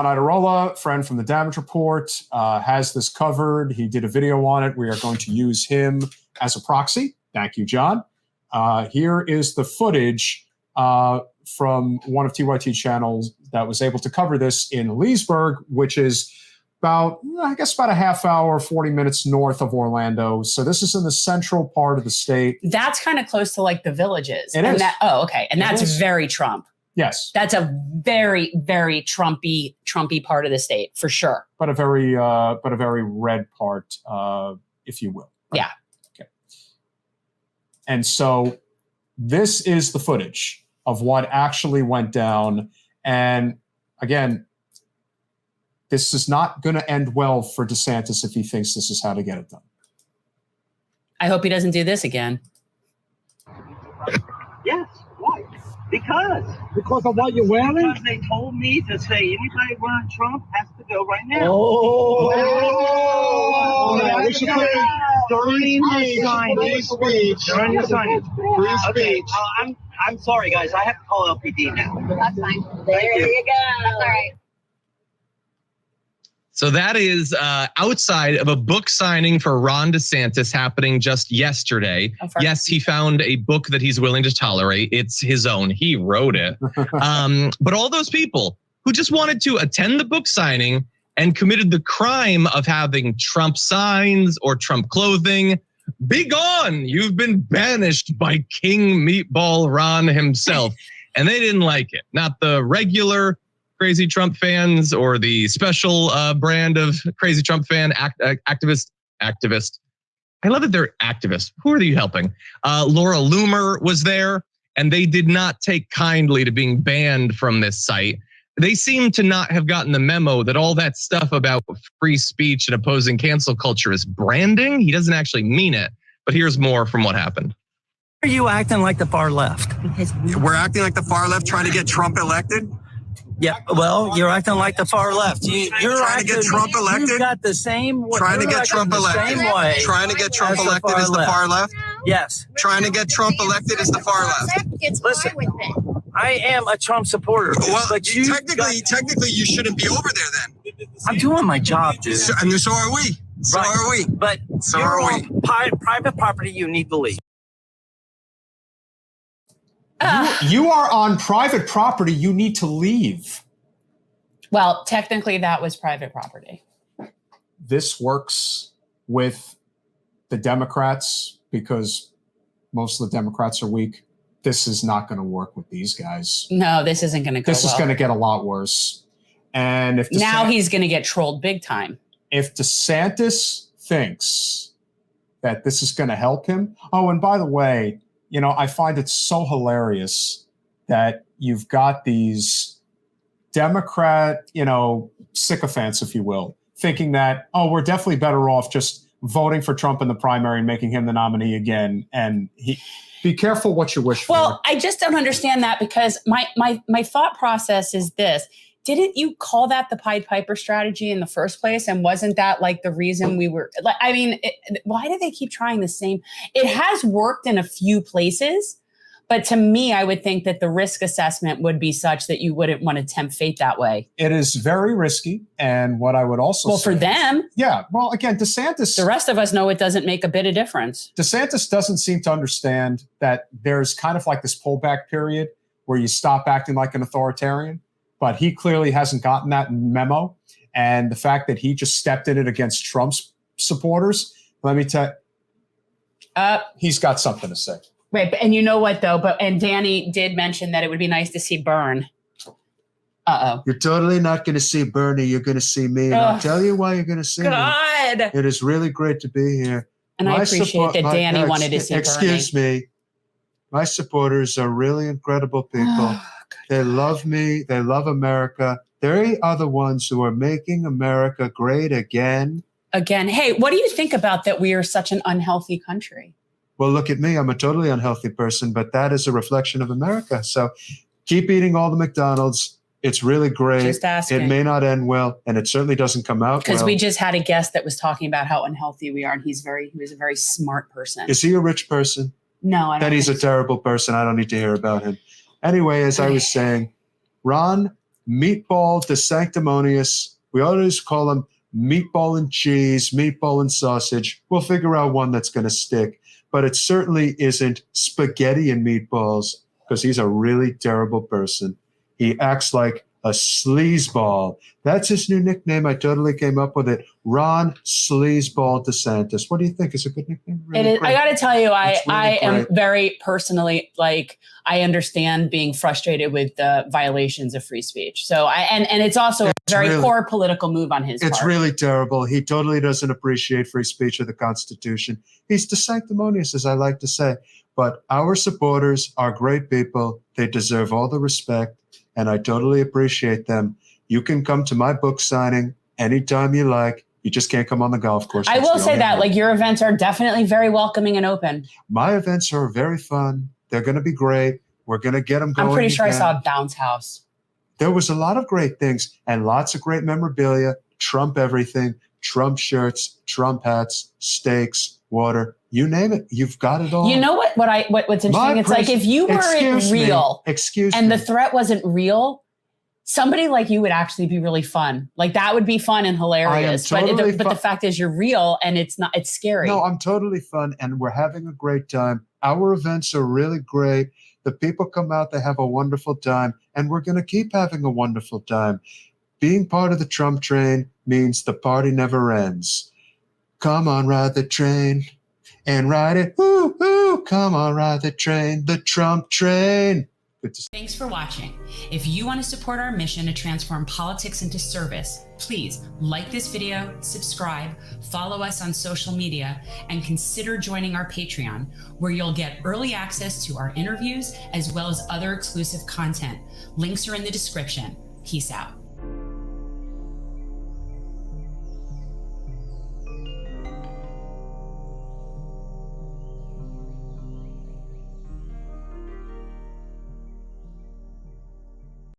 John Iderola, friend from the Damage Report, has this covered. He did a video on it. We are going to use him as a proxy. Thank you, John. Here is the footage from one of TYT channels that was able to cover this in Leesburg, which is about a half hour, 40 minutes north of Orlando. So this is in the central part of the state. That's kind of close to like the Villages. It is. Okay. And that's very Trump. Yes. That's a very, very Trumpy part of the state for sure. But a very red part, if you will. Right? Yeah. Okay. And so this is the footage of what actually went down. And again, this is not going to end well for DeSantis if he thinks this is how to get it done. I hope he doesn't do this again. Yes. Why? Because of what you're wearing? Because they told me to say anybody wearing Trump has to go right now. We should put During the signage. Okay. I'm sorry, guys. I have to call LPD now. That's fine. There you go. That's all right. So that is outside of a book signing for Ron DeSantis happening just yesterday. Yes, he found a book that he's willing to tolerate. It's his own. He wrote it. But all those people who just wanted to attend the book signing and committed the crime of having Trump signs or Trump clothing, be gone. You've been banished by King Meatball Ron himself. And they didn't like it. Not the regular crazy Trump fans or the special brand of crazy Trump fan activist. I love that they're activists. Who are you helping? Laura Loomer was there, and they did not take kindly to being banned from this site. They seem to not have gotten the memo that all that stuff about free speech and opposing cancel culture is branding. He doesn't actually mean it. But here's more from what happened. Are you acting like the far left? We're acting like the far left trying to get Trump elected? Yeah, well, you're acting like the far left. You're trying to get Trump elected? You've got the same way. Trying to get Trump elected? Trying to get Trump elected is the far left? Yes. Trying to get Trump elected is the far left? Listen, I am a Trump supporter. Well, but technically, you shouldn't be over there then. I'm doing my job, dude. So are we. So are we. But so you're are on private property. You need to leave. You are on private property. You need to leave. Well, technically, that was private property. This works with the Democrats because most of the Democrats are weak. This is not going to work with these guys. No, this isn't going to go This is going to get a lot worse. And if now he's going to get trolled big time. If DeSantis thinks that this is going to help him. Oh, and by the way, I find it so hilarious that you've got these Democrat, sycophants, if you will, thinking that, we're definitely better off just voting for Trump in the primary and making him the nominee again. And be careful what you wish for. Well, I just don't understand that because my thought process is this. Didn't you call that the Pied Piper strategy in the first place? And wasn't that like the reason we were like, why do they keep trying the same? It has worked in a few places, but to me, I would think that the risk assessment would be such that you wouldn't want to tempt fate that way. It is very risky. And what I would also say, for them. Yeah. Well, again, DeSantis. The rest of us know it doesn't make a bit of difference. DeSantis doesn't seem to understand that there's kind of like this pullback period where you stop acting like an authoritarian. But he clearly hasn't gotten that memo. And the fact that he just stepped in it against Trump's supporters, let me tell you, he's got something to say. Right. And you know what, though? And Danny did mention that it would be nice to see Byrne. You're totally not going to see Bernie. You're going to see me. And I'll tell you why you're going to see me. It is really great to be here. And I appreciate that Danny wanted to see Bernie. Excuse me. My supporters are really incredible people. They love me. They love America. They are the ones who are making America great again. Again. Hey, what do you think about that we are such an unhealthy country? Well, look at me. I'm a totally unhealthy person, but that is a reflection of America. So keep eating all the McDonald's. It's really great. Just asking. It may not end well, and it certainly doesn't come out well. Because we just had a guest that was talking about how unhealthy we are, and he was a very smart person. Is he a rich person? No, I don't. Then he's a terrible person. I don't need to hear about him. Anyway, as I was saying, Ron Meatball de Sanctimonious. We always call him Meatball and Cheese, Meatball and Sausage. We'll figure out one that's going to stick. But it certainly isn't Spaghetti and Meatballs, because he's a really terrible person. He acts like a sleazeball. That's his new nickname. I totally came up with it. Ron Sleazeball DeSantis. What do you think? Is it a good nickname? Really it is. I got to tell you, I am great. very personally, like, I understand being frustrated with the violations of free speech. So and it's also a very poor political move on his part. It's really terrible. He totally doesn't appreciate free speech or the Constitution. He's de sanctimonious, as I like to say. But our supporters are great people. They deserve all the respect, and I totally appreciate them. You can come to my book signing anytime you like. You just can't come on the golf course. I will say that, like, your events are definitely very welcoming and open. My events are very fun. They're going to be great. We're going to get them going. I'm pretty sure again. I saw a bounce house. There was a lot of great things and lots of great memorabilia. Trump everything, Trump shirts, Trump hats, steaks, water, you name it. You've got it all. You know what's interesting? It's like if you weren't real and the threat wasn't real, somebody like you would actually be really fun. Like that would be fun and hilarious. But the fact is you're real and it's scary. No, I'm totally fun and we're having a great time. Our events are really great. The people come out, they have a wonderful time, and we're going to keep having a wonderful time. Being part of the Trump train means the party never ends. Come on, ride the train and ride it. Woo, woo. Come on, ride the train, the Trump train. Thanks for watching. If you want to support our mission to transform politics into service, please like this video, subscribe, follow us on social media, and consider joining our Patreon, where you'll get early access to our interviews as well as other exclusive content. Links are in the description. Peace out.